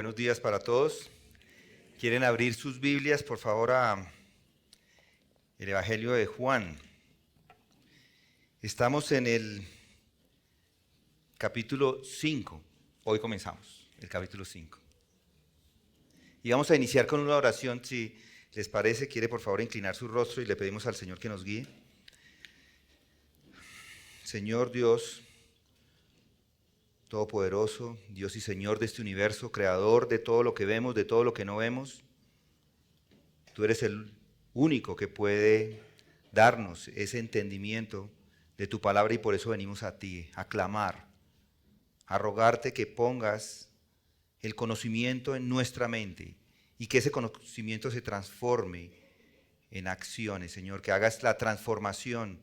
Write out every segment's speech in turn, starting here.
Buenos días para todos. ¿Quieren abrir sus Biblias, por favor, a el Evangelio de Juan? Estamos en el capítulo 5. Hoy comenzamos el capítulo 5. Y vamos a iniciar con una oración. Si les parece, quiere por favor inclinar su rostro y le pedimos al Señor que nos guíe. Señor Dios Todopoderoso, Dios y Señor de este universo, creador de todo lo que vemos, de todo lo que no vemos, tú eres el único que puede darnos ese entendimiento de tu palabra y por eso venimos a ti, a clamar, a rogarte que pongas el conocimiento en nuestra mente y que ese conocimiento se transforme en acciones, Señor, que hagas la transformación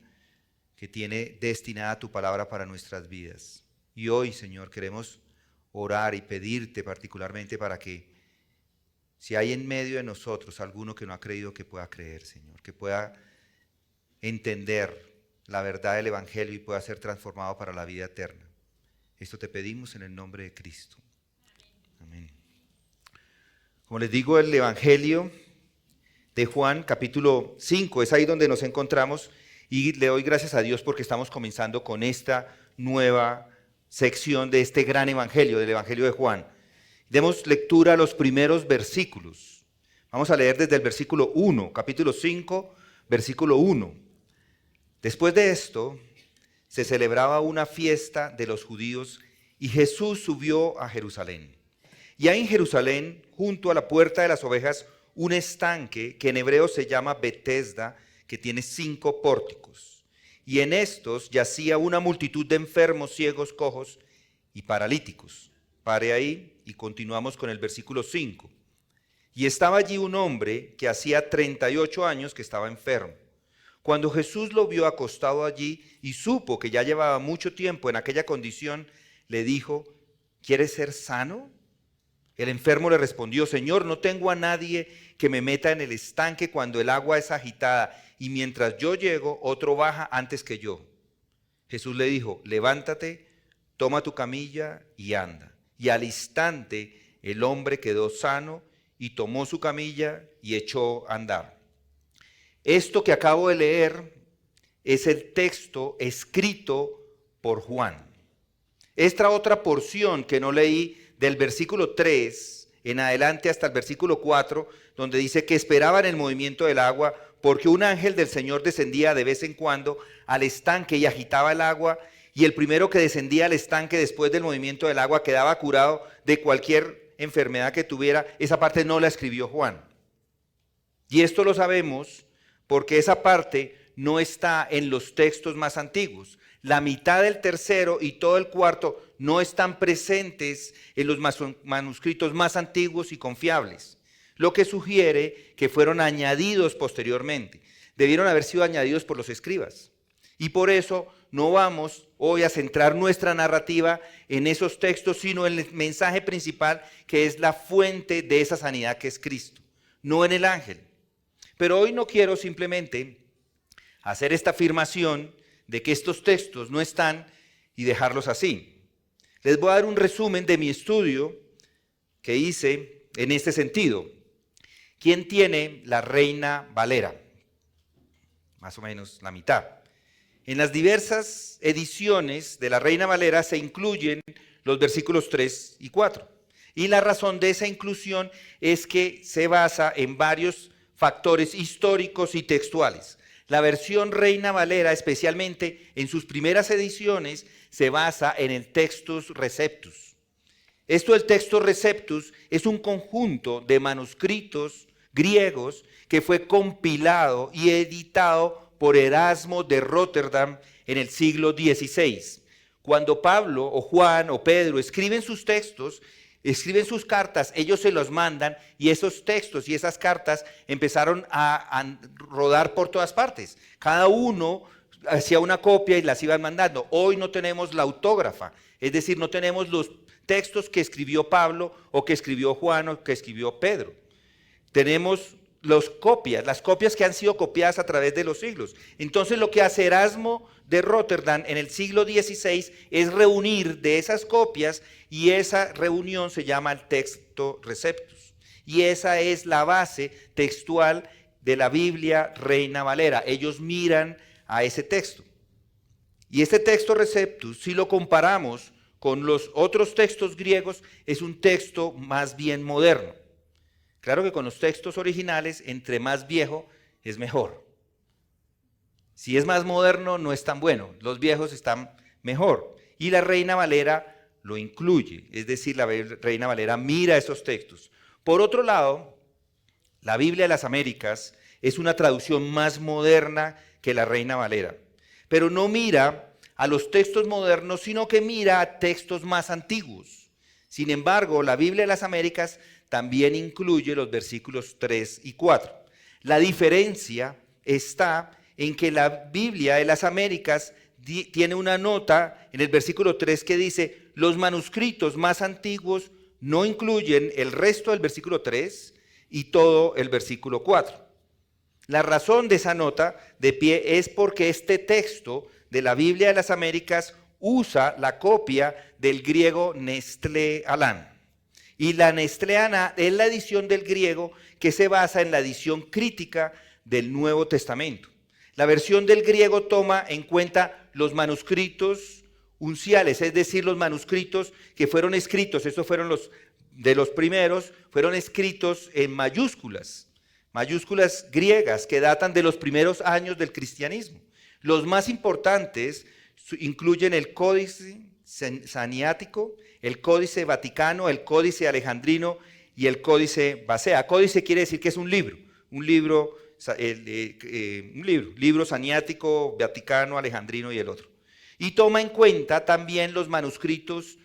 que tiene destinada tu palabra para nuestras vidas. Y hoy, Señor, queremos orar y pedirte particularmente para que si hay en medio de nosotros alguno que no ha creído, que pueda creer, Señor, que pueda entender la verdad del Evangelio y pueda ser transformado para la vida eterna. Esto te pedimos en el nombre de Cristo. Amén. Como les digo, el Evangelio de Juan, capítulo 5, es ahí donde nos encontramos y le doy gracias a Dios porque estamos comenzando con esta nueva sección de este gran evangelio, del Evangelio de Juan. Demos lectura a los primeros versículos. Vamos a leer desde el versículo 1, capítulo 5, versículo 1. Después de esto, se celebraba una fiesta de los judíos y Jesús subió a Jerusalén. Y hay en Jerusalén, junto a la puerta de las ovejas, un estanque que en hebreo se llama Betesda, que tiene 5 pórticos. Y en estos yacía una multitud de enfermos, ciegos, cojos y paralíticos. Pare ahí y continuamos con el versículo 5. Y estaba allí un hombre que hacía 38 años que estaba enfermo. Cuando Jesús lo vio acostado allí y supo que ya llevaba mucho tiempo en aquella condición, le dijo: ¿quieres ser sano? El enfermo le respondió: Señor, no tengo a nadie que me meta en el estanque cuando el agua es agitada, y mientras yo llego, otro baja antes que yo. Jesús le dijo: levántate, toma tu camilla y anda. Y al instante el hombre quedó sano y tomó su camilla y echó a andar. Esto que acabo de leer es el texto escrito por Juan. Esta otra porción que no leí, del versículo 3 en adelante hasta el versículo 4, donde dice que esperaban el movimiento del agua, porque un ángel del Señor descendía de vez en cuando al estanque y agitaba el agua, y el primero que descendía al estanque después del movimiento del agua quedaba curado de cualquier enfermedad que tuviera. Esa parte no la escribió Juan. Y esto lo sabemos porque esa parte no está en los textos más antiguos. La mitad del tercero y todo el cuarto no están presentes en los manuscritos más antiguos y confiables, lo que sugiere que fueron añadidos posteriormente. Debieron haber sido añadidos por los escribas. Y por eso no vamos hoy a centrar nuestra narrativa en esos textos, sino en el mensaje principal, que es la fuente de esa sanidad, que es Cristo, no en el ángel. Pero hoy no quiero simplemente hacer esta afirmación de que estos textos no están y dejarlos así. Les voy a dar un resumen de mi estudio que hice en este sentido. ¿Quién tiene la Reina Valera? Más o menos la mitad. En las diversas ediciones de la Reina Valera se incluyen los versículos 3 y 4. Y la razón de esa inclusión es que se basa en varios factores históricos y textuales. La versión Reina Valera, especialmente en sus primeras ediciones, se basa en el Textus Receptus. Esto del Textus Receptus es un conjunto de manuscritos griegos que fue compilado y editado por Erasmo de Rotterdam en el siglo XVI. Cuando Pablo o Juan o Pedro escriben sus textos, escriben sus cartas, ellos se los mandan y esos textos y esas cartas empezaron a rodar por todas partes. Cada uno hacía una copia y las iban mandando. Hoy no tenemos la autógrafa, es decir, no tenemos los textos que escribió Pablo o que escribió Juan o que escribió Pedro. Tenemos las copias que han sido copiadas a través de los siglos. Entonces lo que hace Erasmo de Rotterdam en el siglo XVI es reunir de esas copias, y esa reunión se llama el Texto Receptus. Y esa es la base textual de la Biblia Reina Valera. Ellos miran a ese texto. Y este Texto Receptus, si lo comparamos con los otros textos griegos, es un texto más bien moderno. Claro que con los textos originales, entre más viejo es mejor. Si es más moderno, no es tan bueno. Los viejos están mejor. Y la Reina Valera lo incluye. Es decir, la Reina Valera mira esos textos. Por otro lado, la Biblia de las Américas es una traducción más moderna que la Reina Valera. Pero no mira a los textos modernos, sino que mira a textos más antiguos. Sin embargo, la Biblia de las Américas también incluye los versículos 3 y 4. La diferencia está en que la Biblia de las Américas tiene una nota en el versículo 3 que dice: los manuscritos más antiguos no incluyen el resto del versículo 3 y todo el versículo 4. La razón de esa nota de pie es porque este texto de la Biblia de las Américas usa la copia del griego Nestlé Aland. Y la Nestlé Aland es la edición del griego que se basa en la edición crítica del Nuevo Testamento. La versión del griego toma en cuenta los manuscritos unciales, es decir, los manuscritos que fueron escritos, estos fueron los de los primeros, fueron escritos en mayúsculas griegas que datan de los primeros años del cristianismo. Los más importantes incluyen el Códice Saniático, el Códice Vaticano, el Códice Alejandrino y el Códice Basea. Códice quiere decir que es un libro saniático, vaticano, alejandrino y el otro. Y toma en cuenta también los manuscritos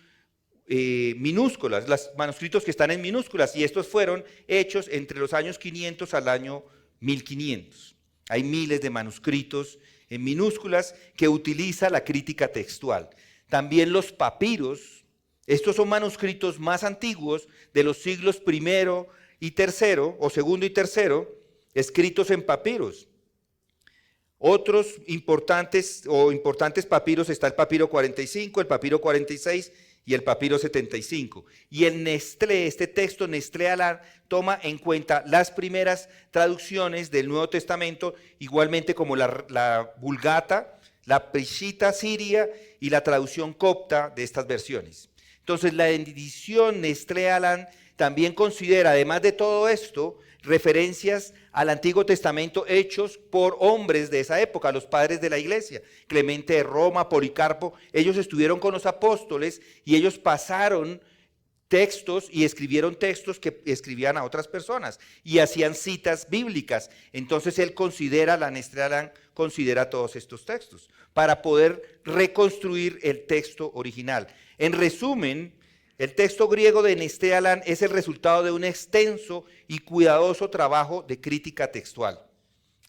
minúsculas, los manuscritos que están en minúsculas, y estos fueron hechos entre los años 500 al año 1500. Hay miles de manuscritos en minúsculas que utiliza la crítica textual. También los papiros, estos son manuscritos más antiguos de los siglos I y III, o segundo y tercero, escritos en papiros. Otros importantes papiros está el papiro 45, el papiro 46 y el papiro 75. Y el Nestlé, este texto Nestlé Aland, toma en cuenta las primeras traducciones del Nuevo Testamento, igualmente como la Vulgata, la Peshitta siria y la traducción copta de estas versiones. Entonces la edición Nestlé Aland también considera, además de todo esto, referencias al Antiguo Testamento hechos por hombres de esa época, los padres de la iglesia, Clemente de Roma, Policarpo. Ellos estuvieron con los apóstoles y ellos pasaron textos y escribieron textos que escribían a otras personas y hacían citas bíblicas. Entonces él considera, la Nestlé Aland considera todos estos textos para poder reconstruir el texto original. En resumen, el texto griego de Nestlé Aland es el resultado de un extenso y cuidadoso trabajo de crítica textual.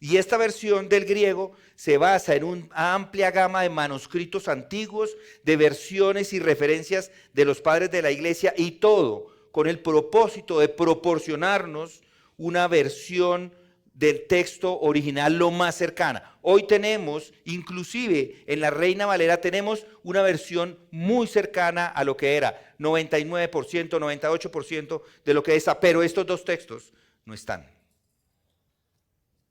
Y esta versión del griego se basa en una amplia gama de manuscritos antiguos, de versiones y referencias de los padres de la iglesia, y todo con el propósito de proporcionarnos una versión del texto original lo más cercana. Hoy tenemos, inclusive en la Reina Valera, tenemos una versión muy cercana a lo que era, 99%, 98% de lo que es, pero estos dos textos no están.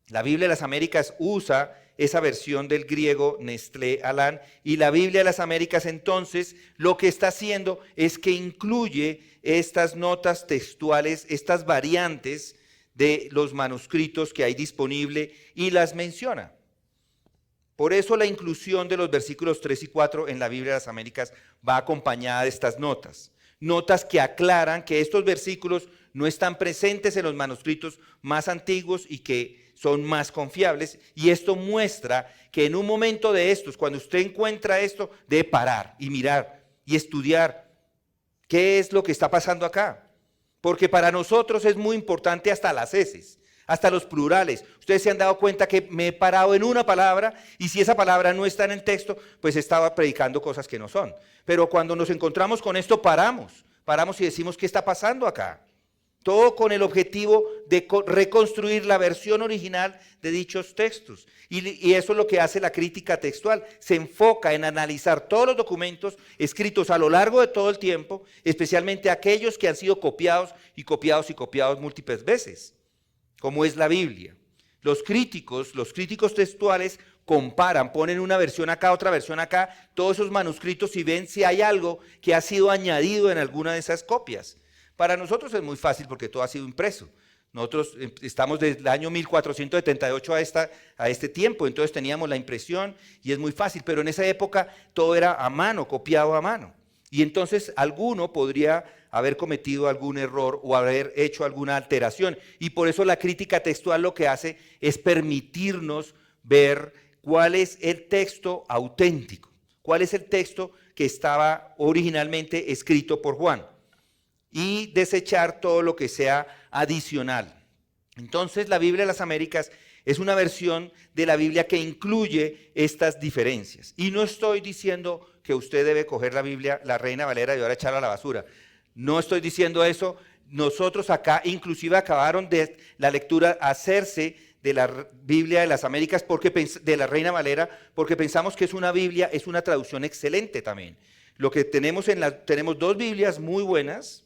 La Biblia de las Américas usa esa versión del griego Nestlé Aland, y la Biblia de las Américas entonces lo que está haciendo es que incluye estas notas textuales, estas variantes de los manuscritos que hay disponible y las menciona. Por eso la inclusión de los versículos 3 y 4 en la Biblia de las Américas va acompañada de estas notas. Notas que aclaran que estos versículos no están presentes en los manuscritos más antiguos y que son más confiables. Y esto muestra que en un momento de estos, cuando usted encuentra esto, debe parar y mirar y estudiar qué es lo que está pasando acá. Porque para nosotros es muy importante hasta las heces, hasta los plurales. Ustedes se han dado cuenta que me he parado en una palabra y si esa palabra no está en el texto, pues estaba predicando cosas que no son. Pero cuando nos encontramos con esto, paramos y decimos, ¿qué está pasando acá? Todo con el objetivo de reconstruir la versión original de dichos textos. Y eso es lo que hace la crítica textual. Se enfoca en analizar todos los documentos escritos a lo largo de todo el tiempo, especialmente aquellos que han sido copiados y copiados y copiados múltiples veces, como es la Biblia. Los críticos textuales comparan, ponen una versión acá, otra versión acá, todos esos manuscritos y ven si hay algo que ha sido añadido en alguna de esas copias. Para nosotros es muy fácil porque todo ha sido impreso. Nosotros estamos desde el año 1478 a este tiempo, entonces teníamos la impresión y es muy fácil, pero en esa época todo era a mano, copiado a mano. Y entonces alguno podría haber cometido algún error o haber hecho alguna alteración. Y por eso la crítica textual lo que hace es permitirnos ver cuál es el texto auténtico, cuál es el texto que estaba originalmente escrito por Juan, y desechar todo lo que sea adicional. Entonces la Biblia de las Américas es una versión de la Biblia que incluye estas diferencias. Y no estoy diciendo que usted debe coger la Biblia, la Reina Valera, y ahora echarla a la basura. No estoy diciendo eso. Nosotros acá inclusive acabaron de la lectura hacerse de la Biblia de las Américas, de la Reina Valera, porque pensamos que es una Biblia, es una traducción excelente también. Lo que tenemos tenemos dos Biblias muy buenas,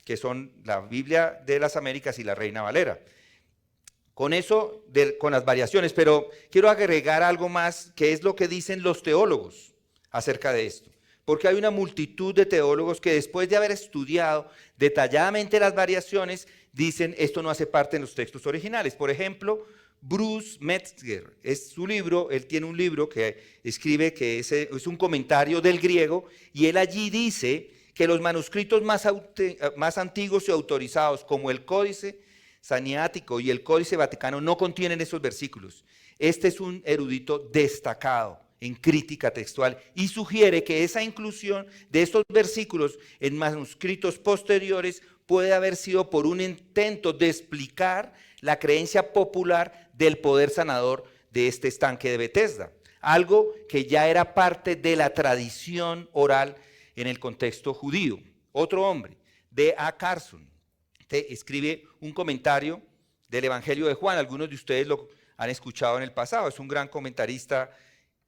que son la Biblia de las Américas y la Reina Valera. Con eso, con las variaciones, pero quiero agregar algo más, que es lo que dicen los teólogos acerca de esto. Porque hay una multitud de teólogos que después de haber estudiado detalladamente las variaciones, dicen esto no hace parte de los textos originales. Por ejemplo, Bruce Metzger, es su libro, él tiene un libro que escribe que es un comentario del griego, y él allí dice que los manuscritos más antiguos y autorizados, como el Códice Saniático y el Códice Vaticano, no contienen esos versículos. Este es un erudito destacado en crítica textual y sugiere que esa inclusión de estos versículos en manuscritos posteriores puede haber sido por un intento de explicar la creencia popular del poder sanador de este estanque de Betesda, algo que ya era parte de la tradición oral en el contexto judío. Otro hombre, D.A. Carson, escribe un comentario del Evangelio de Juan. Algunos de ustedes lo han escuchado en el pasado. Es un gran comentarista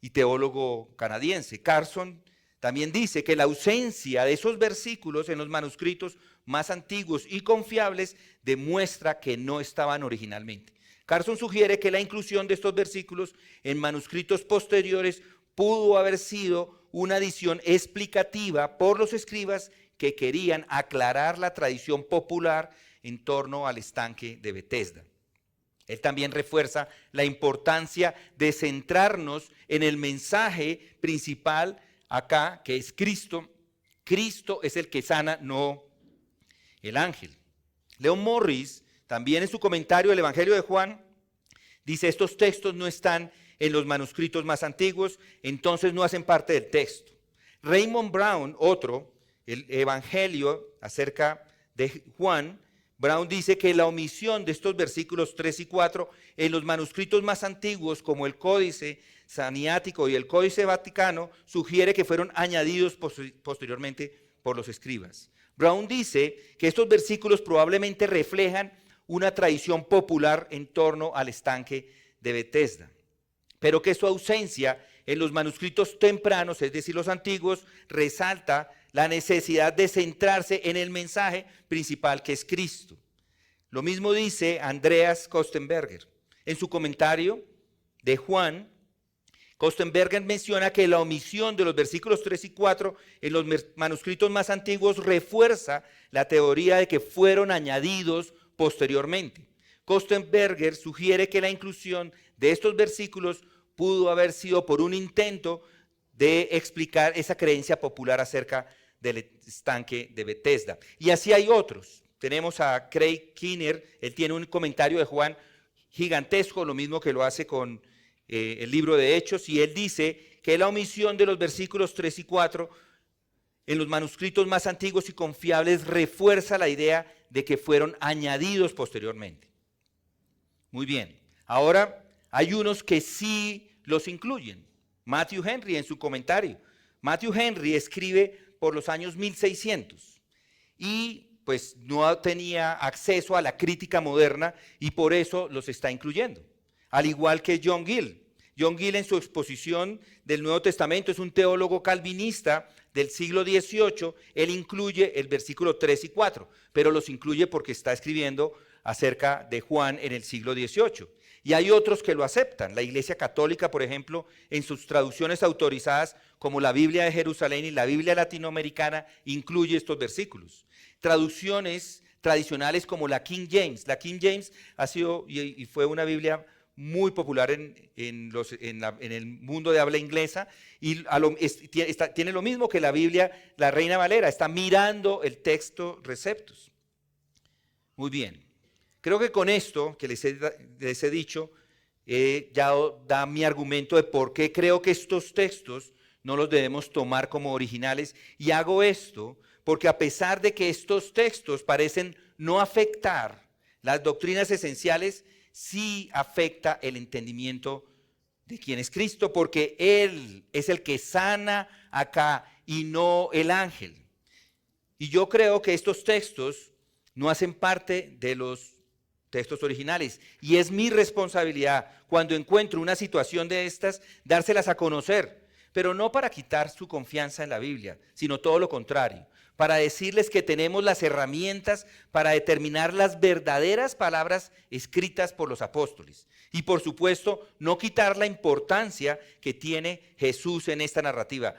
y teólogo canadiense. Carson también dice que la ausencia de esos versículos en los manuscritos más antiguos y confiables demuestra que no estaban originalmente. Carson sugiere que la inclusión de estos versículos en manuscritos posteriores pudo haber sido una adición explicativa por los escribas que querían aclarar la tradición popular en torno al estanque de Betesda. Él también refuerza la importancia de centrarnos en el mensaje principal acá, que es Cristo. Cristo es el que sana, no el ángel. Leon Morris, también en su comentario del Evangelio de Juan, dice: estos textos no están en los manuscritos más antiguos, entonces no hacen parte del texto. Raymond Brown, otro, el Evangelio acerca de Juan, Brown dice que la omisión de estos versículos 3 y 4 en los manuscritos más antiguos, como el Códice Saniático y el Códice Vaticano, sugiere que fueron añadidos posteriormente por los escribas. Brown dice que estos versículos probablemente reflejan una tradición popular en torno al estanque de Betesda, pero que su ausencia en los manuscritos tempranos, es decir, los antiguos, resalta la necesidad de centrarse en el mensaje principal, que es Cristo. Lo mismo dice Andreas Kostenberger. En su comentario de Juan, Kostenberger menciona que la omisión de los versículos 3 y 4 en los manuscritos más antiguos refuerza la teoría de que fueron añadidos posteriormente. Kostenberger sugiere que la inclusión de estos versículos pudo haber sido por un intento de explicar esa creencia popular acerca del estanque de Betesda. Y así hay otros. Tenemos a Craig Kinner, él tiene un comentario de Juan gigantesco, lo mismo que lo hace con el libro de Hechos, y él dice que la omisión de los versículos 3 y 4 en los manuscritos más antiguos y confiables refuerza la idea de que fueron añadidos posteriormente. Muy bien, ahora hay unos que sí los incluyen. Matthew Henry en su comentario. Matthew Henry escribe por los años 1600 y pues no tenía acceso a la crítica moderna y por eso los está incluyendo. Al igual que John Gill. John Gill en su exposición del Nuevo Testamento es un teólogo calvinista del siglo XVIII. Él incluye el versículo 3 y 4, pero los incluye porque está escribiendo acerca de Juan en el siglo XVIII. Y hay otros que lo aceptan. La Iglesia Católica, por ejemplo, en sus traducciones autorizadas, como la Biblia de Jerusalén y la Biblia latinoamericana, incluye estos versículos. Traducciones tradicionales como la King James. La King James ha sido y fue una Biblia muy popular en el mundo de habla inglesa y tiene lo mismo que la Biblia, la Reina Valera, está mirando el texto receptus. Muy bien. Creo que con esto que les he dicho, ya da mi argumento de por qué creo que estos textos no los debemos tomar como originales. Y hago esto porque a pesar de que estos textos parecen no afectar las doctrinas esenciales, sí afecta el entendimiento de quién es Cristo, porque Él es el que sana acá y no el ángel. Y yo creo que estos textos no hacen parte de los textos originales. Y es mi responsabilidad, cuando encuentro una situación de estas, dárselas a conocer, pero no para quitar su confianza en la Biblia, sino todo lo contrario, para decirles que tenemos las herramientas para determinar las verdaderas palabras escritas por los apóstoles. Y por supuesto, no quitar la importancia que tiene Jesús en esta narrativa.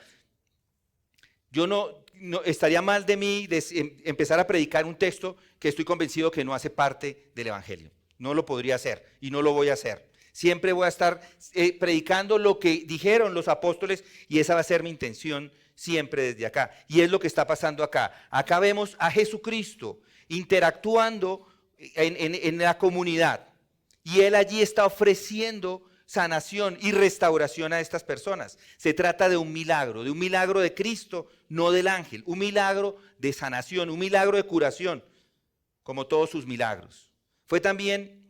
Yo no estaría mal de mí empezar a predicar un texto que estoy convencido que no hace parte del Evangelio. No lo podría hacer y no lo voy a hacer. Siempre voy a estar predicando lo que dijeron los apóstoles y esa va a ser mi intención siempre desde acá. Y es lo que está pasando acá. Acá vemos a Jesucristo interactuando en la comunidad y Él allí está ofreciendo sanación y restauración a estas personas. Se trata de un milagro de Cristo, no del ángel, un milagro de sanación, un milagro de curación, como todos sus milagros. Fue también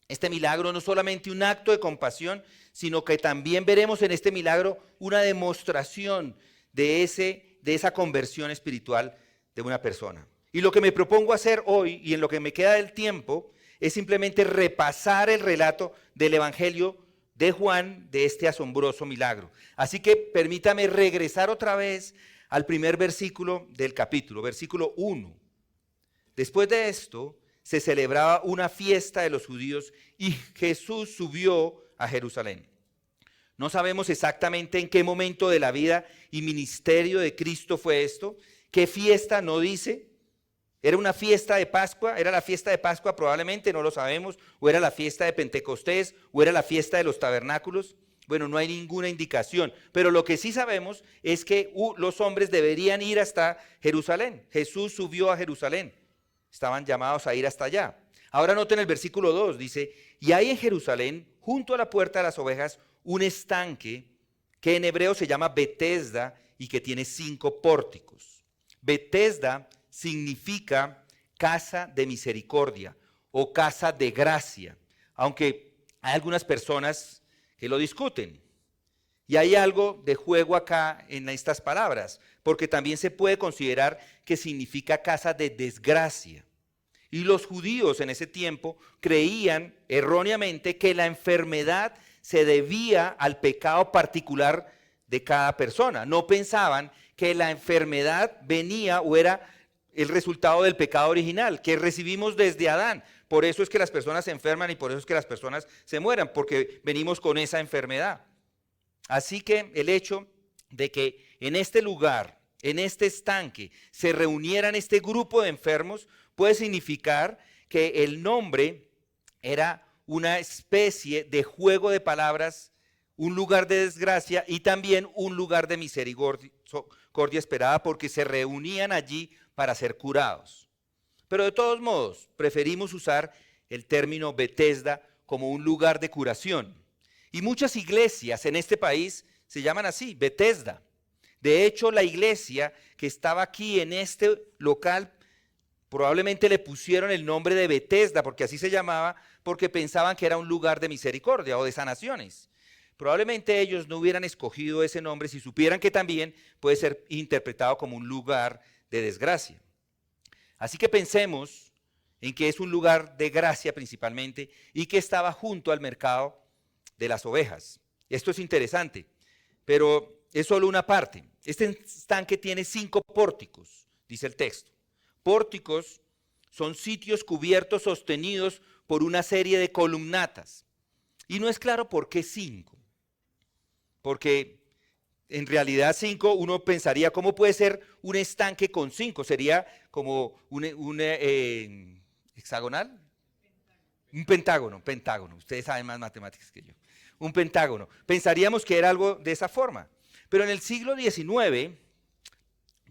este milagro no solamente un acto de compasión, sino que también veremos en este milagro una demostración de esa conversión espiritual de una persona. Y lo que me propongo hacer hoy, y en lo que me queda del tiempo, es simplemente repasar el relato del Evangelio de Juan, de este asombroso milagro. Así que permítame regresar otra vez al primer versículo del capítulo, versículo 1. Después de esto, se celebraba una fiesta de los judíos y Jesús subió a Jerusalén. No sabemos exactamente en qué momento de la vida y ministerio de Cristo fue esto. ¿Qué fiesta? No dice. ¿Era una fiesta de Pascua? ¿Era la fiesta de Pascua? Probablemente, no lo sabemos. ¿O era la fiesta de Pentecostés? ¿O era la fiesta de los tabernáculos? Bueno, no hay ninguna indicación. Pero lo que sí sabemos es que los hombres deberían ir hasta Jerusalén. Jesús subió a Jerusalén. Estaban llamados a ir hasta allá. Ahora noten el versículo 2, dice, y hay en Jerusalén, junto a la puerta de las ovejas, un estanque que en hebreo se llama Betesda y que tiene 5 pórticos. Betesda significa casa de misericordia o casa de gracia, aunque hay algunas personas que lo discuten. Y hay algo de juego acá en estas palabras, porque también se puede considerar que significa casa de desgracia. Y los judíos en ese tiempo creían erróneamente que la enfermedad se debía al pecado particular de cada persona. No pensaban que la enfermedad venía o era el resultado del pecado original que recibimos desde Adán. Por eso es que las personas se enferman y por eso es que las personas se mueran, porque venimos con esa enfermedad. Así que el hecho de que en este lugar, en este estanque, se reunieran este grupo de enfermos puede significar que el nombre era una especie de juego de palabras, un lugar de desgracia y también un lugar de misericordia esperada, porque se reunían allí para ser curados. Pero de todos modos, preferimos usar el término Betesda como un lugar de curación. Y muchas iglesias en este país se llaman así, Betesda. De hecho, la iglesia que estaba aquí en este local, probablemente le pusieron el nombre de Betesda, porque así se llamaba, porque pensaban que era un lugar de misericordia o de sanaciones. Probablemente ellos no hubieran escogido ese nombre si supieran que también puede ser interpretado como un lugar de desgracia. Así que pensemos en que es un lugar de gracia principalmente y que estaba junto al mercado de las ovejas. Esto es interesante, pero es solo una parte. Este estanque tiene 5 pórticos, dice el texto. Pórticos son sitios cubiertos sostenidos por una serie de columnatas. Y no es claro por qué 5. Porque en realidad 5 uno pensaría, ¿cómo puede ser un estanque con 5? Sería como un hexagonal. Un pentágono. Ustedes saben más matemáticas que yo. Un pentágono. Pensaríamos que era algo de esa forma. Pero en el siglo XIX,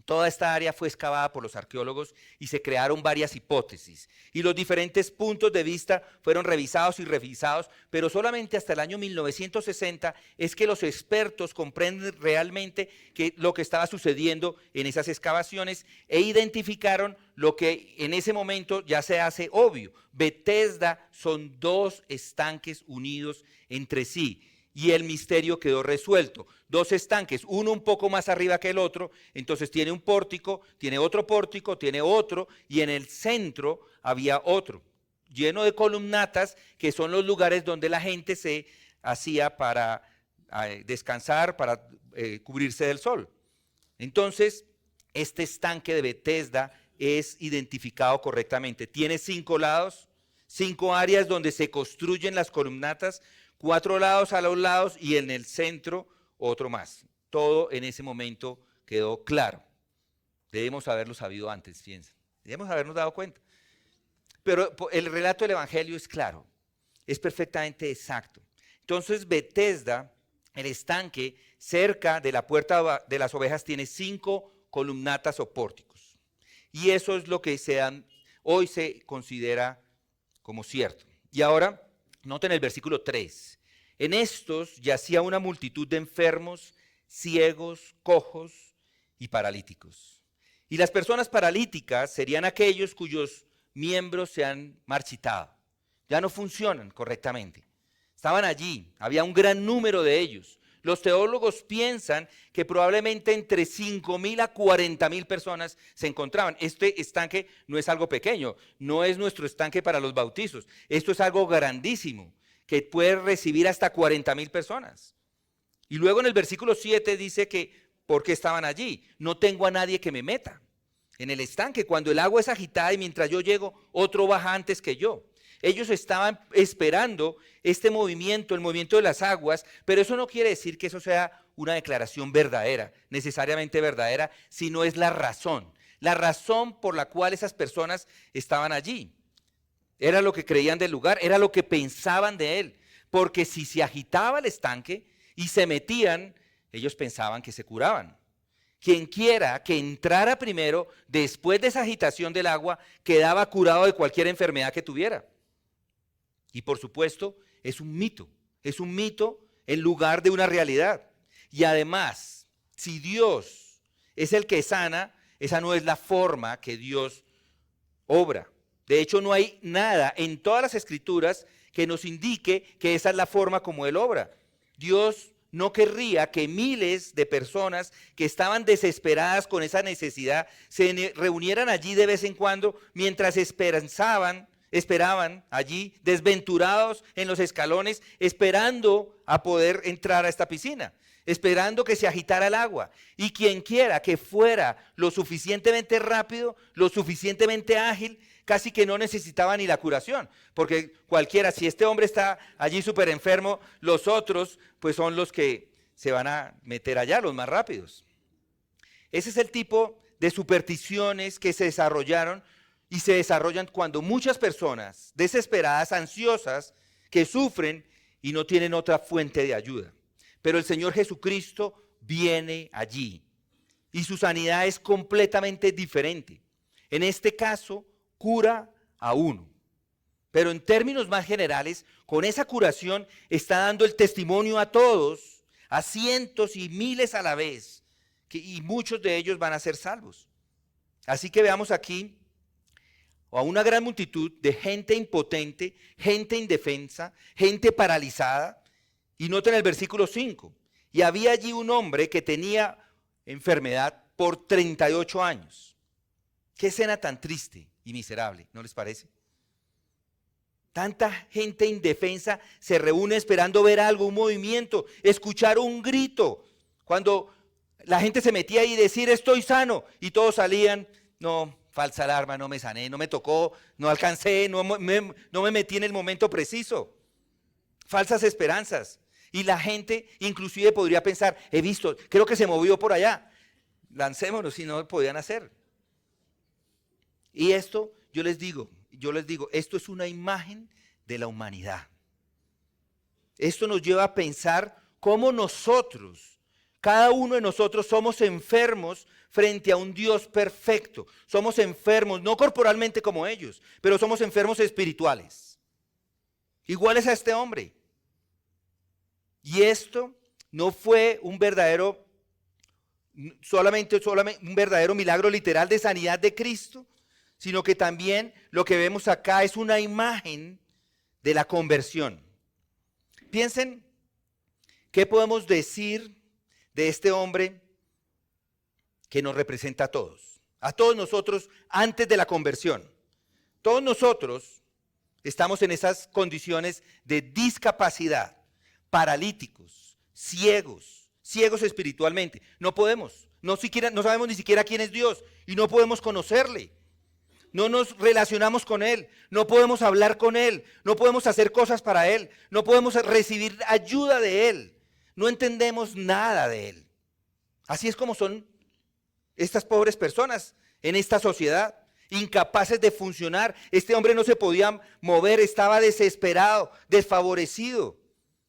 toda esta área fue excavada por los arqueólogos y se crearon varias hipótesis. Y los diferentes puntos de vista fueron revisados y revisados, pero solamente hasta el año 1960 es que los expertos comprenden realmente lo que estaba sucediendo en esas excavaciones e identificaron lo que en ese momento ya se hace obvio. Betesda son 2 estanques unidos entre sí. Y el misterio quedó resuelto. 2 estanques, uno un poco más arriba que el otro, entonces tiene un pórtico, tiene otro, y en el centro había otro, lleno de columnatas, que son los lugares donde la gente se hacía para descansar, para cubrirse del sol. Entonces, este estanque de Betesda es identificado correctamente. Tiene 5 lados, 5 áreas donde se construyen las columnatas, 4 lados a los lados y en el centro otro más. Todo en ese momento quedó claro. Debemos haberlo sabido antes, fíjense. Debemos habernos dado cuenta. Pero el relato del Evangelio es claro, es perfectamente exacto. Entonces Betesda, el estanque, cerca de la puerta de las ovejas, tiene 5 columnatas o pórticos. Y eso es lo que hoy se considera como cierto. Y ahora, noten el versículo 3. En estos yacía una multitud de enfermos, ciegos, cojos y paralíticos. Y las personas paralíticas serían aquellos cuyos miembros se han marchitado, ya no funcionan correctamente. Estaban allí, había un gran número de ellos. Los teólogos piensan que probablemente entre 5,000 a 40,000 personas se encontraban. Este estanque no es algo pequeño, no es nuestro estanque para los bautizos. Esto es algo grandísimo, que puede recibir hasta 40,000 personas. Y luego en el versículo 7 dice que, ¿por qué estaban allí? No tengo a nadie que me meta en el estanque. Cuando el agua es agitada y mientras yo llego, otro baja antes que yo. Ellos estaban esperando este movimiento, el movimiento de las aguas, pero eso no quiere decir que eso sea una declaración verdadera, necesariamente verdadera, sino es la razón por la cual esas personas estaban allí. Era lo que creían del lugar, era lo que pensaban de él, porque si se agitaba el estanque y se metían, ellos pensaban que se curaban. Quien quiera que entrara primero, después de esa agitación del agua, quedaba curado de cualquier enfermedad que tuviera. Y por supuesto, es un mito en lugar de una realidad. Y además, si Dios es el que sana, esa no es la forma que Dios obra. De hecho, no hay nada en todas las escrituras que nos indique que esa es la forma como Él obra. Dios no querría que miles de personas que estaban desesperadas con esa necesidad se reunieran allí de vez en cuando mientras esperaban allí, desventurados en los escalones, esperando a poder entrar a esta piscina, esperando que se agitara el agua. Y quien quiera que fuera lo suficientemente rápido, lo suficientemente ágil, casi que no necesitaba ni la curación, porque cualquiera, si este hombre está allí súper enfermo, los otros pues son los que se van a meter allá, los más rápidos. Ese es el tipo de supersticiones que se desarrollaron y se desarrollan cuando muchas personas desesperadas, ansiosas, que sufren y no tienen otra fuente de ayuda. Pero el Señor Jesucristo viene allí y su sanidad es completamente diferente. En este caso, cura a uno. Pero en términos más generales, con esa curación está dando el testimonio a todos, a cientos y miles a la vez, y muchos de ellos van a ser salvos. Así que veamos aquí a una gran multitud de gente impotente, gente indefensa, gente paralizada. Y noten el versículo 5. Y había allí un hombre que tenía enfermedad por 38 años. Qué escena tan triste y miserable, ¿no les parece? Tanta gente indefensa se reúne esperando ver algo, un movimiento, escuchar un grito. Cuando la gente se metía ahí y decir estoy sano y todos salían, no, falsa alarma, no me sané, no me tocó, no alcancé, no me metí en el momento preciso. Falsas esperanzas. Y la gente inclusive podría pensar, he visto, creo que se movió por allá, lancémonos si no lo podían hacer. Y esto, yo les digo, esto es una imagen de la humanidad. Esto nos lleva a pensar cómo nosotros, cada uno de nosotros somos enfermos frente a un Dios perfecto. Somos enfermos, no corporalmente como ellos, pero somos enfermos espirituales. Iguales a este hombre. Y esto no fue solamente un verdadero milagro literal de sanidad de Cristo, sino que también lo que vemos acá es una imagen de la conversión. Piensen, ¿qué podemos decir de este hombre que nos representa a todos nosotros antes de la conversión? Todos nosotros estamos en esas condiciones de discapacidad, paralíticos, ciegos espiritualmente. No podemos, no sabemos ni siquiera quién es Dios y no podemos conocerle. No nos relacionamos con Él, no podemos hablar con Él, no podemos hacer cosas para Él, no podemos recibir ayuda de Él, no entendemos nada de Él. Así es como son estas pobres personas en esta sociedad, incapaces de funcionar. Este hombre no se podía mover, estaba desesperado, desfavorecido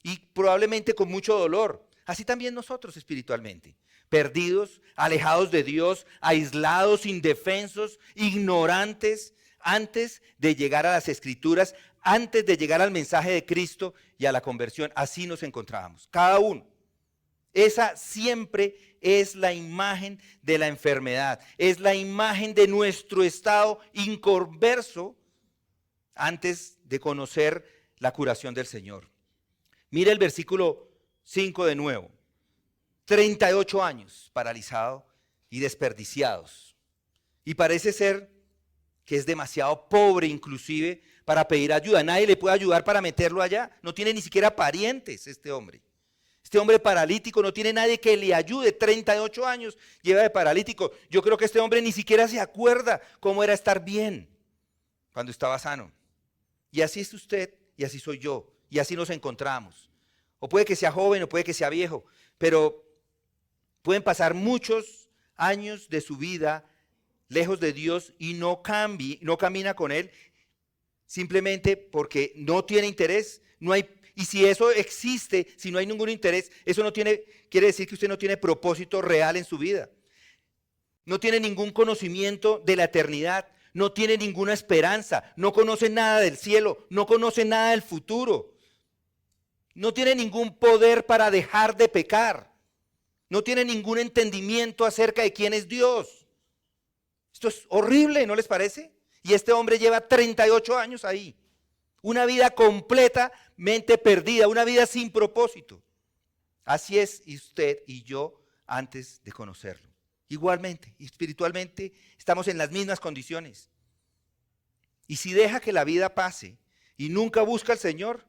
y probablemente con mucho dolor. Así también nosotros espiritualmente. Perdidos, alejados de Dios, aislados, indefensos, ignorantes, antes de llegar a las Escrituras, antes de llegar al mensaje de Cristo y a la conversión. Así nos encontrábamos, cada uno. Esa siempre es la imagen de la enfermedad, es la imagen de nuestro estado inconverso antes de conocer la curación del Señor. Mira el versículo 5 de nuevo. 38 años paralizado y desperdiciados. Y parece ser que es demasiado pobre inclusive para pedir ayuda. Nadie le puede ayudar para meterlo allá. No tiene ni siquiera parientes este hombre. Este hombre paralítico no tiene nadie que le ayude. 38 años lleva de paralítico. Yo creo que este hombre ni siquiera se acuerda cómo era estar bien cuando estaba sano. Y así es usted y así soy yo. Y así nos encontramos. O puede que sea joven o puede que sea viejo, pero pueden pasar muchos años de su vida lejos de Dios y no camina con Él simplemente porque no tiene interés. Y si eso existe, si no hay ningún interés, eso quiere decir que usted no tiene propósito real en su vida. No tiene ningún conocimiento de la eternidad, no tiene ninguna esperanza, no conoce nada del cielo, no conoce nada del futuro. No tiene ningún poder para dejar de pecar. No tiene ningún entendimiento acerca de quién es Dios. Esto es horrible, ¿no les parece? Y este hombre lleva 38 años ahí. Una vida completamente perdida, una vida sin propósito. Así es usted y yo antes de conocerlo. Igualmente, espiritualmente estamos en las mismas condiciones. Y si deja que la vida pase y nunca busca al Señor,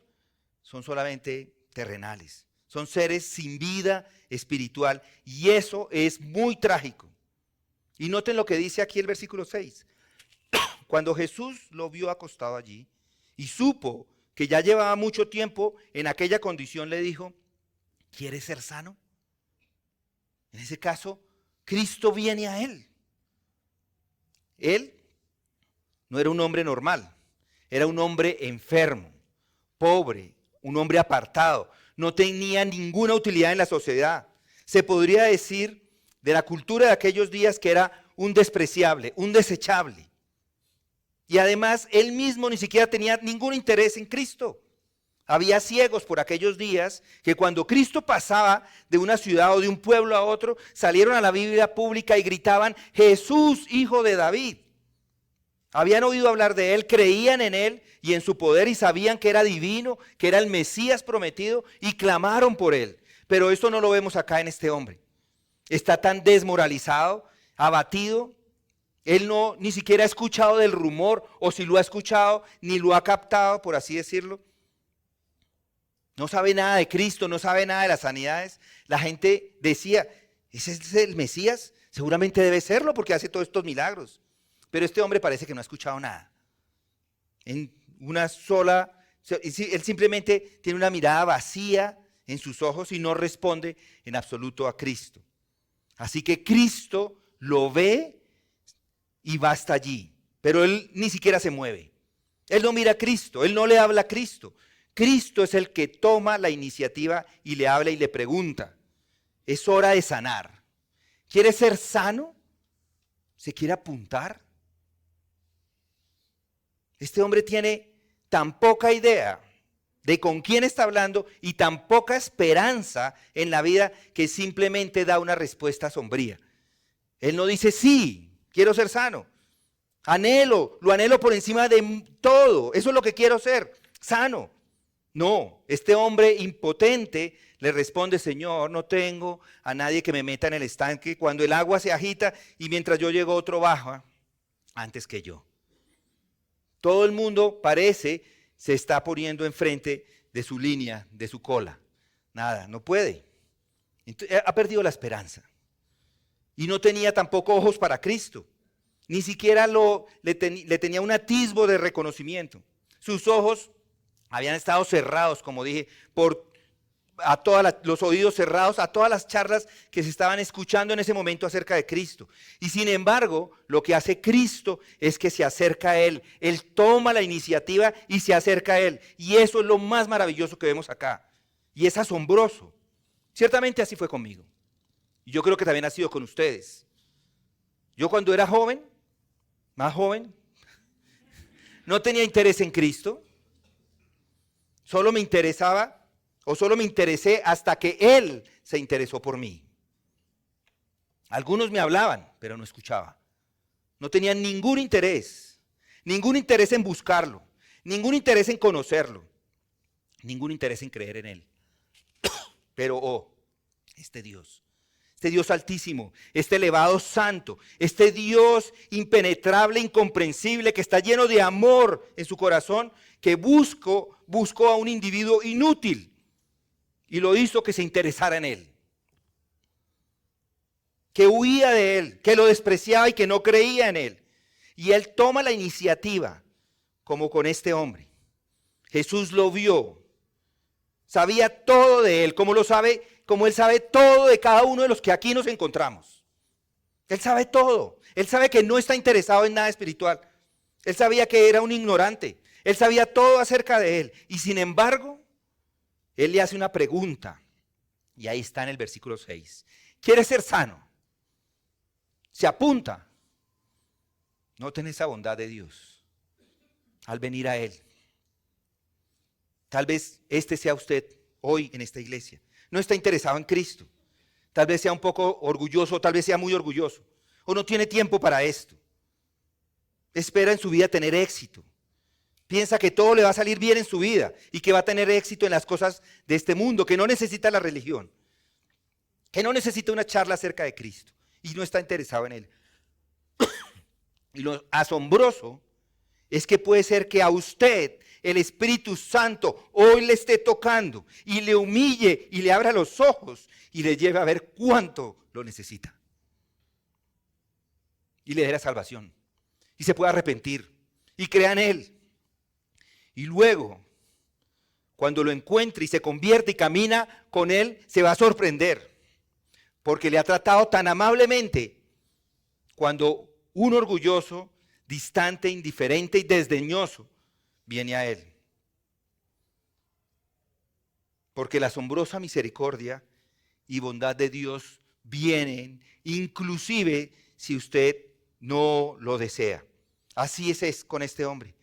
son solamente terrenales, son seres sin vida espiritual y eso es muy trágico. Y noten lo que dice aquí el versículo 6. Cuando Jesús lo vio acostado allí y supo que ya llevaba mucho tiempo en aquella condición, le dijo, ¿quieres ser sano? En ese caso, Cristo viene a él. Él no era un hombre normal, era un hombre enfermo, pobre, un hombre apartado, no tenía ninguna utilidad en la sociedad. Se podría decir de la cultura de aquellos días que era un despreciable, un desechable. Y además él mismo ni siquiera tenía ningún interés en Cristo. Había ciegos por aquellos días que cuando Cristo pasaba de una ciudad o de un pueblo a otro, salieron a la Biblia pública y gritaban, Jesús, hijo de David. Habían oído hablar de él, creían en él y en su poder y sabían que era divino, que era el Mesías prometido y clamaron por él. Pero esto no lo vemos acá en este hombre. Está tan desmoralizado, abatido, Él no ni siquiera ha escuchado del rumor, o si lo ha escuchado, ni lo ha captado, por así decirlo. No sabe nada de Cristo, no sabe nada de las sanidades. La gente decía, ¿ese es el Mesías? Seguramente debe serlo porque hace todos estos milagros. Pero este hombre parece que no ha escuchado nada. En una sola, él simplemente tiene una mirada vacía en sus ojos y no responde en absoluto a Cristo. Así que Cristo lo ve y va hasta allí, pero él ni siquiera se mueve. Él no mira a Cristo, él no le habla a Cristo. Cristo es el que toma la iniciativa y le habla y le pregunta. Es hora de sanar. ¿Quiere ser sano? ¿Se quiere apuntar? Este hombre tiene tan poca idea de con quién está hablando y tan poca esperanza en la vida que simplemente da una respuesta sombría. Él no dice, sí, quiero ser sano. Lo anhelo por encima de todo. Eso es lo que quiero ser, sano. No, este hombre impotente le responde, Señor, no tengo a nadie que me meta en el estanque cuando el agua se agita y mientras yo llego otro baja antes que yo. Todo el mundo parece se está poniendo enfrente de su línea, de su cola. Nada, no puede. Entonces, ha perdido la esperanza. Y no tenía tampoco ojos para Cristo. Ni siquiera le tenía un atisbo de reconocimiento. Sus ojos habían estado cerrados, como dije, los oídos cerrados a todas las charlas que se estaban escuchando en ese momento acerca de Cristo. Y sin embargo, lo que hace Cristo es que se acerca a Él. Él toma la iniciativa y se acerca a Él. Y eso es lo más maravilloso que vemos acá. Y es asombroso. Ciertamente así fue conmigo. Y yo creo que también ha sido con ustedes. Yo cuando era joven, más joven, no tenía interés en Cristo. Solo me interesé hasta que Él se interesó por mí. Algunos me hablaban, pero no escuchaba. No tenían ningún interés en buscarlo, ningún interés en conocerlo, ningún interés en creer en Él. Pero, este Dios altísimo, este elevado santo, este Dios impenetrable, incomprensible, que está lleno de amor en su corazón, que buscó a un individuo inútil y lo hizo que se interesara en él, que huía de él, que lo despreciaba y que no creía en él. Y él toma la iniciativa, como con este hombre. Jesús lo vio, sabía todo de él, como él sabe todo de cada uno de los que aquí nos encontramos. Él sabe todo. Él sabe que no está interesado en nada espiritual. Él sabía que era un ignorante. Él sabía todo acerca de él. Y sin embargo, él le hace una pregunta. Y ahí está en el versículo 6. ¿Quieres ser sano? Se apunta. Noten esa bondad de Dios al venir a Él. Tal vez este sea usted hoy en esta iglesia. No está interesado en Cristo. Tal vez sea un poco orgulloso, tal vez sea muy orgulloso. O no tiene tiempo para esto. Espera en su vida tener éxito. Piensa que todo le va a salir bien en su vida y que va a tener éxito en las cosas de este mundo, que no necesita la religión, que no necesita una charla acerca de Cristo y no está interesado en Él. Y lo asombroso es que puede ser que a usted el Espíritu Santo hoy le esté tocando y le humille y le abra los ojos y le lleve a ver cuánto lo necesita. Y le dé la salvación y se pueda arrepentir y crea en Él. Y luego, cuando lo encuentre y se convierte y camina con Él, se va a sorprender porque le ha tratado tan amablemente cuando un orgulloso, distante, indiferente y desdeñoso viene a Él. Porque la asombrosa misericordia y bondad de Dios vienen, inclusive si usted no lo desea. Así es con este hombre.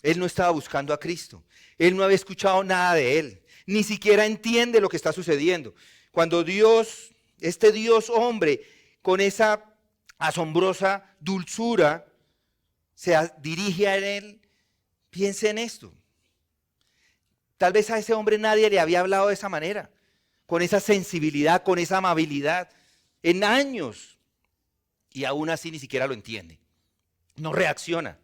Él no estaba buscando a Cristo. Él no había escuchado nada de Él. Ni siquiera entiende lo que está sucediendo. Cuando Dios, este Dios hombre, con esa asombrosa dulzura, se dirige a Él, piense en esto. Tal vez a ese hombre nadie le había hablado de esa manera, con esa sensibilidad, con esa amabilidad, en años. y aún así ni siquiera lo entiende. No reacciona.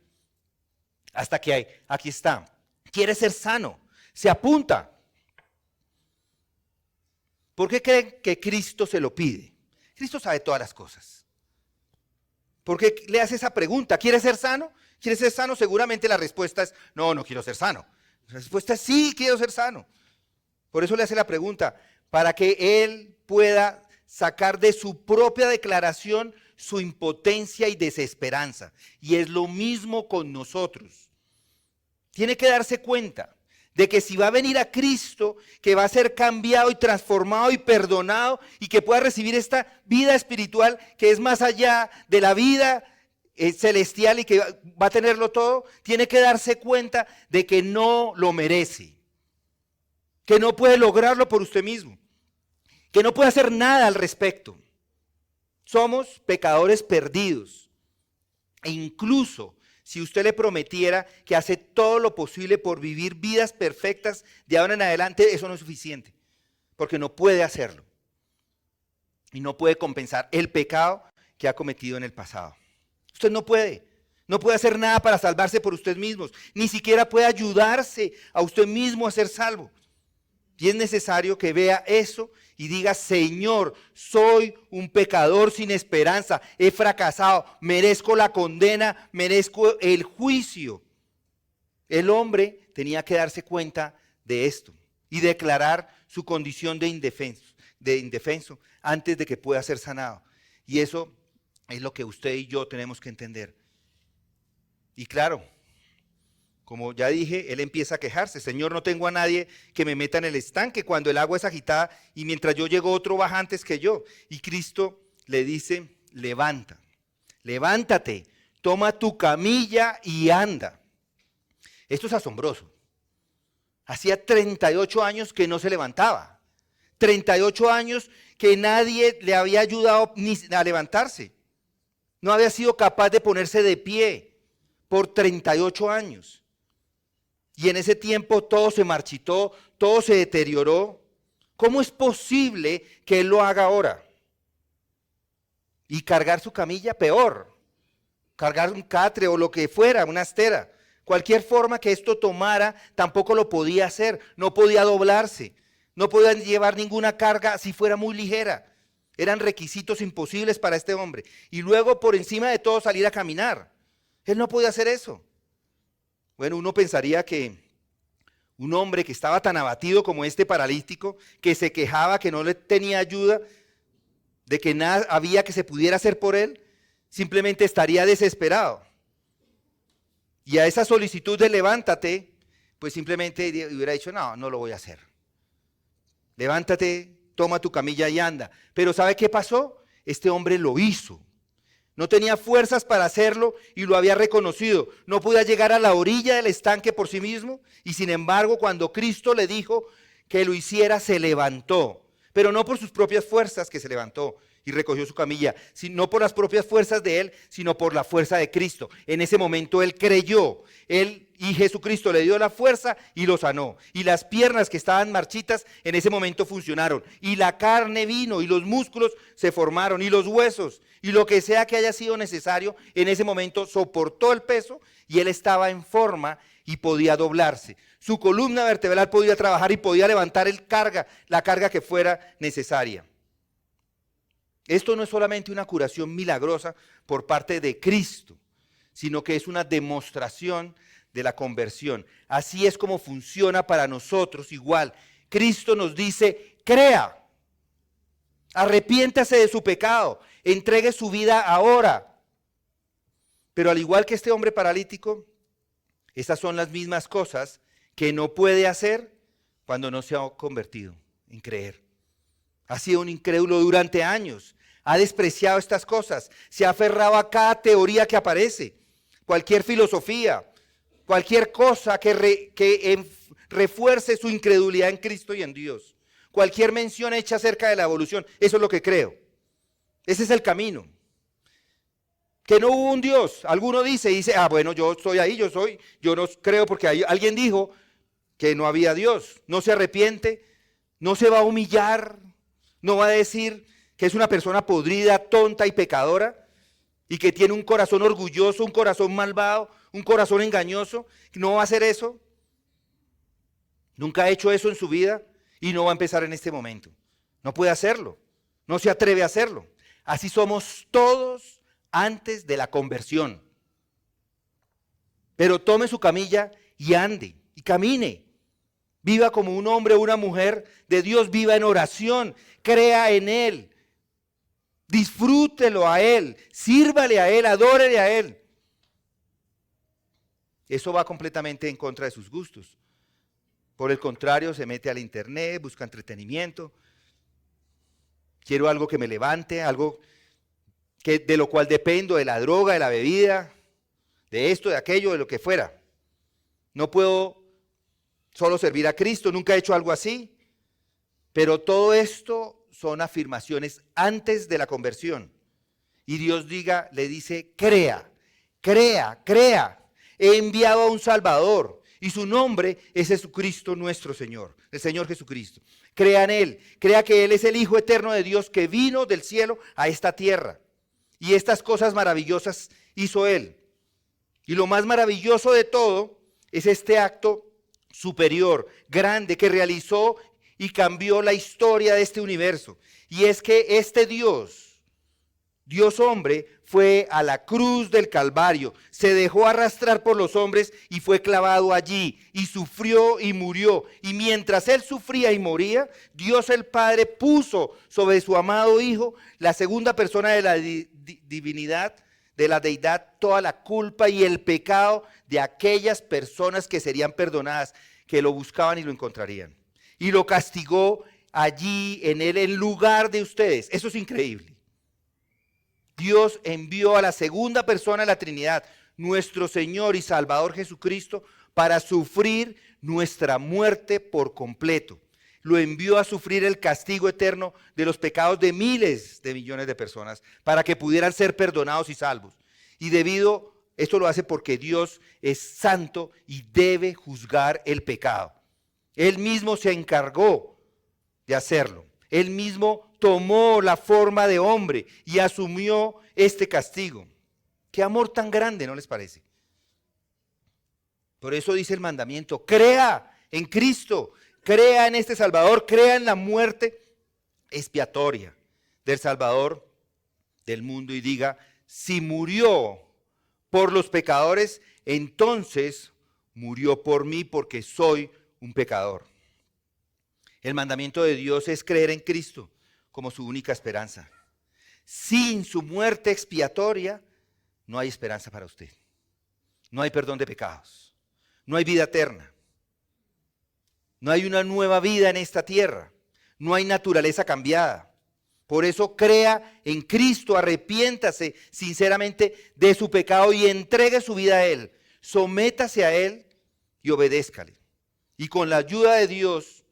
Hasta que aquí está. Quiere ser sano. Se apunta. ¿Por qué creen que Cristo se lo pide? Cristo sabe todas las cosas. ¿Por qué le hace esa pregunta? ¿Quiere ser sano? ¿Quiere ser sano? Seguramente la respuesta es, no, no quiero ser sano. La respuesta es, sí, quiero ser sano. Por eso le hace la pregunta, para que él pueda sacar de su propia declaración su impotencia y desesperanza. Y es lo mismo con nosotros. Tiene que darse cuenta de que si va a venir a Cristo, que va a ser cambiado y transformado y perdonado y que pueda recibir esta vida espiritual que es más allá de la vida celestial y que va a tenerlo todo, tiene que darse cuenta de que no lo merece, que no puede lograrlo por usted mismo, que no puede hacer nada al respecto. Somos pecadores perdidos e incluso si usted le prometiera que hace todo lo posible por vivir vidas perfectas de ahora en adelante, eso no es suficiente, porque no puede hacerlo. Y no puede compensar el pecado que ha cometido en el pasado. Usted no puede hacer nada para salvarse por usted mismo, ni siquiera puede ayudarse a usted mismo a ser salvo. Y es necesario que vea eso y diga, Señor, soy un pecador sin esperanza, he fracasado, merezco la condena, merezco el juicio. El hombre tenía que darse cuenta de esto y declarar su condición de indefenso antes de que pueda ser sanado. Y eso es lo que usted y yo tenemos que entender. Y claro, como ya dije, él empieza a quejarse. Señor, no tengo a nadie que me meta en el estanque cuando el agua es agitada y mientras yo llego otro baja antes que yo. Y Cristo le dice, levántate, toma tu camilla y anda. Esto es asombroso. Hacía 38 años que no se levantaba. 38 años que nadie le había ayudado ni a levantarse. No había sido capaz de ponerse de pie por 38 años. Y en ese tiempo todo se marchitó, todo se deterioró. ¿Cómo es posible que él lo haga ahora? Y cargar su camilla, peor. Cargar un catre o lo que fuera, una estera. Cualquier forma que esto tomara, tampoco lo podía hacer. No podía doblarse. No podía llevar ninguna carga si fuera muy ligera. Eran requisitos imposibles para este hombre. Y luego por encima de todo salir a caminar. Él no podía hacer eso. Bueno, uno pensaría que un hombre que estaba tan abatido como este paralítico, que se quejaba, que no le tenía ayuda, de que nada había que se pudiera hacer por él, simplemente estaría desesperado. Y a esa solicitud de levántate, pues simplemente hubiera dicho, no, no lo voy a hacer. Levántate, toma tu camilla y anda. Pero ¿sabe qué pasó? Este hombre lo hizo. No tenía fuerzas para hacerlo y lo había reconocido. No podía llegar a la orilla del estanque por sí mismo y sin embargo cuando Cristo le dijo que lo hiciera se levantó. Pero no por sus propias fuerzas que se levantó y recogió su camilla, no por las propias fuerzas de él, sino por la fuerza de Cristo. En ese momento él creyó, y Jesucristo le dio la fuerza y lo sanó. Y las piernas que estaban marchitas en ese momento funcionaron. Y la carne vino y los músculos se formaron y los huesos. Y lo que sea que haya sido necesario, en ese momento soportó el peso y él estaba en forma y podía doblarse. Su columna vertebral podía trabajar y podía levantar la carga que fuera necesaria. Esto no es solamente una curación milagrosa por parte de Cristo, sino que es una demostración de la conversión. Así es como funciona para nosotros igual. Cristo nos dice, crea, arrepiéntase de su pecado, entregue su vida ahora. Pero al igual que este hombre paralítico, estas son las mismas cosas que no puede hacer cuando no se ha convertido en creer. Ha sido un incrédulo durante años. Ha despreciado estas cosas. Se ha aferrado a cada teoría que aparece. Cualquier filosofía, cualquier cosa que refuerce su incredulidad en Cristo y en Dios. Cualquier mención hecha acerca de la evolución. Eso es lo que creo. Ese es el camino. Que no hubo un Dios. Alguno dice, bueno, yo estoy ahí, yo no creo porque alguien dijo que no había Dios. No se arrepiente, no se va a humillar, no va a decir que es una persona podrida, tonta y pecadora. y que tiene un corazón orgulloso, un corazón malvado, un corazón engañoso, no va a hacer eso. Nunca ha hecho eso en su vida y no va a empezar en este momento. No puede hacerlo, no se atreve a hacerlo. Así somos todos antes de la conversión. Pero tome su camilla y ande y camine. Viva como un hombre o una mujer de Dios, viva en oración, crea en Él, disfrútelo a Él, sírvale a Él, adórele a Él. Eso va completamente en contra de sus gustos. Por el contrario, se mete al internet, busca entretenimiento. Quiero algo que me levante, algo de lo cual dependo, de la droga, de la bebida, de esto, de aquello, de lo que fuera. No puedo solo servir a Cristo, nunca he hecho algo así. Pero todo esto son afirmaciones antes de la conversión. Y Dios le dice, crea, crea, crea. He enviado a un Salvador y su nombre es Jesucristo nuestro Señor, el Señor Jesucristo. Crea en Él, crea que Él es el Hijo eterno de Dios que vino del cielo a esta tierra. Y estas cosas maravillosas hizo Él. Y lo más maravilloso de todo es este acto superior, grande, que realizó y cambió la historia de este universo. Y es que este Dios hombre, fue a la cruz del Calvario, se dejó arrastrar por los hombres y fue clavado allí, y sufrió y murió. Y mientras Él sufría y moría, Dios el Padre puso sobre su amado Hijo, la segunda persona de la divinidad, de la deidad, toda la culpa y el pecado de aquellas personas que serían perdonadas, que lo buscaban y lo encontrarían. Y lo castigó allí en Él en lugar de ustedes. Eso es increíble. Dios envió a la segunda persona de la Trinidad, nuestro Señor y Salvador Jesucristo, para sufrir nuestra muerte por completo. Lo envió a sufrir el castigo eterno de los pecados de miles de millones de personas, para que pudieran ser perdonados y salvos. Y esto lo hace porque Dios es santo y debe juzgar el pecado. Él mismo se encargó de hacerlo. Él mismo tomó la forma de hombre y asumió este castigo. Qué amor tan grande, ¿no les parece? Por eso dice el mandamiento, crea en Cristo, crea en este Salvador, crea en la muerte expiatoria del Salvador del mundo y diga, si murió por los pecadores, entonces murió por mí porque soy un pecador. El mandamiento de Dios es creer en Cristo como su única esperanza. Sin su muerte expiatoria, no hay esperanza para usted. No hay perdón de pecados. No hay vida eterna. No hay una nueva vida en esta tierra. No hay naturaleza cambiada. Por eso crea en Cristo, arrepiéntase sinceramente de su pecado y entregue su vida a Él. Sométase a Él y obedézcale. Y con la ayuda de Dios,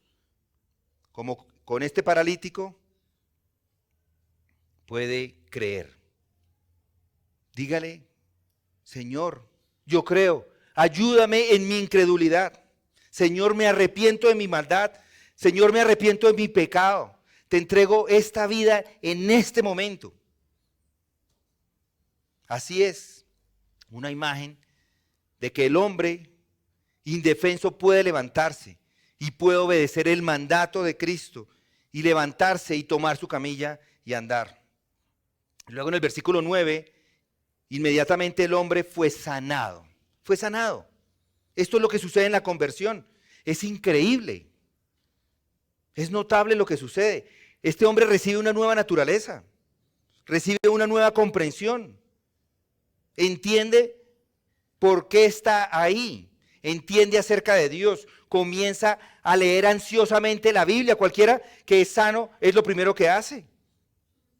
como con este paralítico, puede creer. Dígale, Señor, yo creo, ayúdame en mi incredulidad. Señor, me arrepiento de mi maldad. Señor, me arrepiento de mi pecado. Te entrego esta vida en este momento. Así es, una imagen de que el hombre indefenso puede levantarse y puede obedecer el mandato de Cristo y levantarse y tomar su camilla y andar. Luego en el versículo 9, inmediatamente el hombre fue sanado. Fue sanado. Esto es lo que sucede en la conversión. Es increíble. Es notable lo que sucede. Este hombre recibe una nueva naturaleza. Recibe una nueva comprensión. Entiende por qué está ahí. Entiende acerca de Dios. Comienza a leer ansiosamente la Biblia. Cualquiera que es sano es lo primero que hace.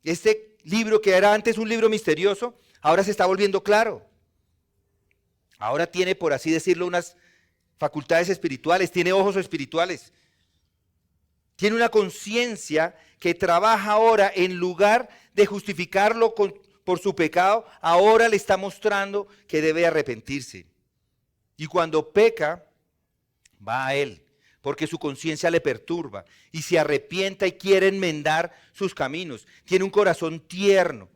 Este libro que era antes un libro misterioso, ahora se está volviendo claro. Ahora tiene, por así decirlo, unas facultades espirituales, tiene ojos espirituales. Tiene una conciencia que trabaja ahora en lugar de justificarlo por su pecado, ahora le está mostrando que debe arrepentirse. Y cuando peca, va a Él, porque su conciencia le perturba y se arrepienta y quiere enmendar sus caminos. Tiene un corazón tierno.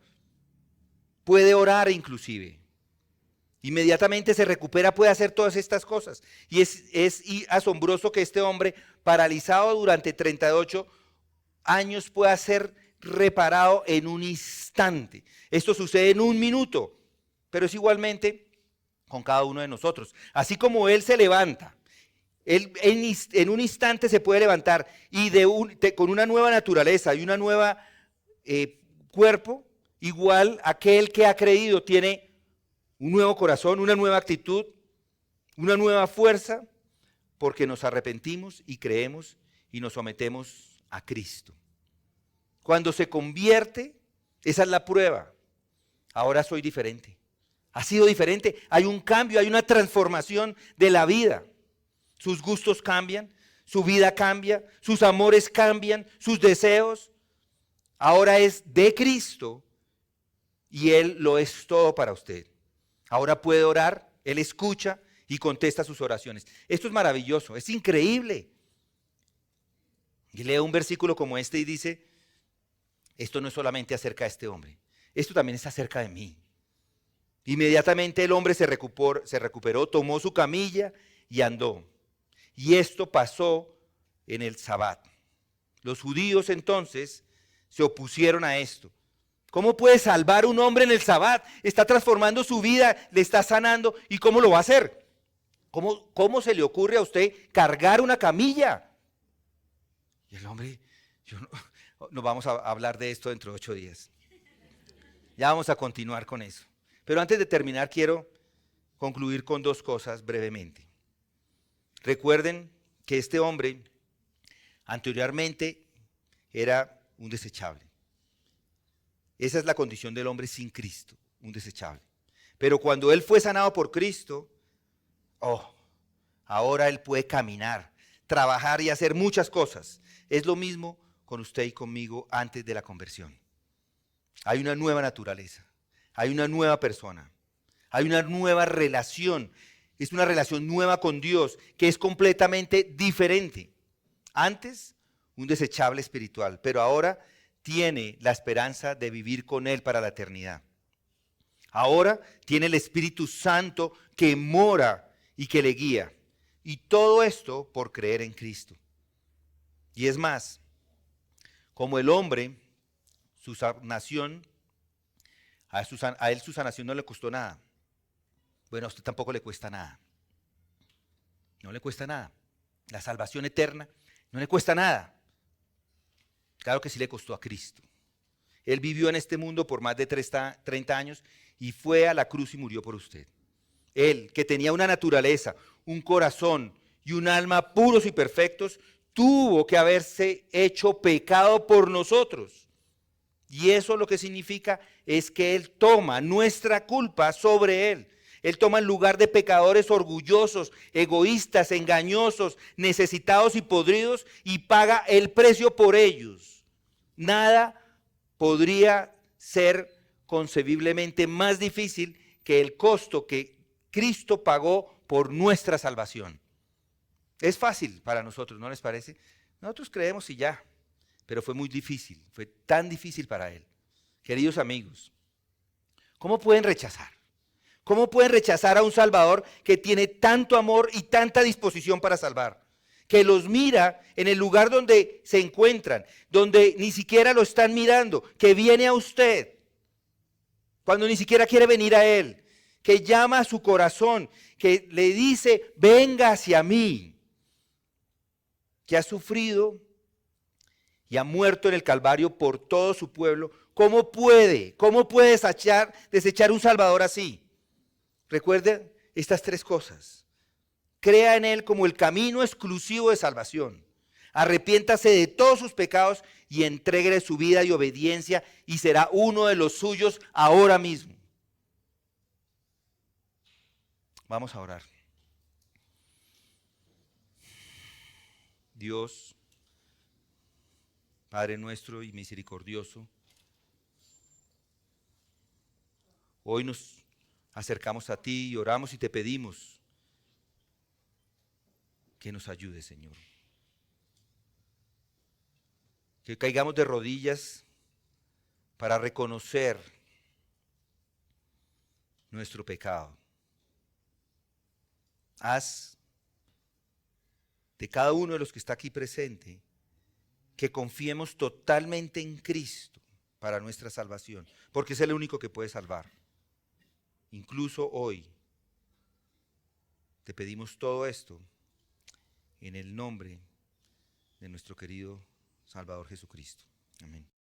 puede orar inclusive. Inmediatamente se recupera, puede hacer todas estas cosas. Y es asombroso que este hombre, paralizado durante 38 años, pueda ser reparado en un instante. Esto sucede en un minuto, pero es igualmente con cada uno de nosotros. Así como Él se levanta, Él en un instante se puede levantar y con una nueva naturaleza y una nueva cuerpo, igual aquel que ha creído tiene un nuevo corazón, una nueva actitud, una nueva fuerza, porque nos arrepentimos y creemos y nos sometemos a Cristo. Cuando se convierte, esa es la prueba. Ahora soy diferente. Ha sido diferente. Hay un cambio, hay una transformación de la vida. Sus gustos cambian, su vida cambia, sus amores cambian, sus deseos. Ahora es de Cristo y Él lo es todo para usted. Ahora puede orar, Él escucha y contesta sus oraciones. Esto es maravilloso, es increíble. Y leo un versículo como este y dice, esto no es solamente acerca de este hombre, esto también es acerca de mí. Inmediatamente el hombre se recuperó, tomó su camilla y andó. Y esto pasó en el Sabbat. Los judíos entonces se opusieron a esto. ¿Cómo puede salvar un hombre en el Sabbat? Está transformando su vida, le está sanando. ¿Y cómo lo va a hacer? ¿Cómo se le ocurre a usted cargar una camilla? Y el hombre, no vamos a hablar de esto dentro de 8 días. Ya vamos a continuar con eso. Pero antes de terminar quiero concluir con 2 cosas brevemente. Recuerden que este hombre anteriormente era un desechable. Esa es la condición del hombre sin Cristo, un desechable. Pero cuando él fue sanado por Cristo, ahora él puede caminar, trabajar y hacer muchas cosas. Es lo mismo con usted y conmigo antes de la conversión. Hay una nueva naturaleza, hay una nueva persona, hay una nueva relación. Es una relación nueva con Dios que es completamente diferente. Antes, un desechable espiritual, pero ahora tiene la esperanza de vivir con Él para la eternidad. Ahora tiene el Espíritu Santo que mora y que le guía. Y todo esto por creer en Cristo. Y es más, como el hombre, su sanación, a él su sanación no le costó nada. Bueno, a usted tampoco le cuesta nada. No le cuesta nada. La salvación eterna no le cuesta nada. Claro que sí le costó a Cristo. Él vivió en este mundo por más de 30 años y fue a la cruz y murió por usted. Él, que tenía una naturaleza, un corazón y un alma puros y perfectos, tuvo que haberse hecho pecado por nosotros. Y eso lo que significa es que Él toma nuestra culpa sobre Él. Él toma el lugar de pecadores orgullosos, egoístas, engañosos, necesitados y podridos y paga el precio por ellos. Nada podría ser concebiblemente más difícil que el costo que Cristo pagó por nuestra salvación. Es fácil para nosotros, ¿no les parece? Nosotros creemos y ya, pero fue muy difícil, fue tan difícil para Él. Queridos amigos, ¿cómo pueden rechazar? ¿Cómo pueden rechazar a un Salvador que tiene tanto amor y tanta disposición para salvar? Que los mira en el lugar donde se encuentran, donde ni siquiera lo están mirando, que viene a usted, cuando ni siquiera quiere venir a Él, que llama a su corazón, que le dice, venga hacia mí, que ha sufrido y ha muerto en el Calvario por todo su pueblo. ¿Cómo puede desechar un Salvador así? Recuerde estas 3 cosas. Crea en Él como el camino exclusivo de salvación. Arrepiéntase de todos sus pecados y entréguele su vida y obediencia y será uno de los suyos ahora mismo. Vamos a orar. Dios, Padre nuestro y misericordioso, hoy nos acercamos a ti y oramos y te pedimos que nos ayudes, Señor. Que caigamos de rodillas para reconocer nuestro pecado. Haz de cada uno de los que está aquí presente que confiemos totalmente en Cristo para nuestra salvación, porque es el único que puede salvar. Incluso hoy te pedimos todo esto en el nombre de nuestro querido Salvador Jesucristo. Amén.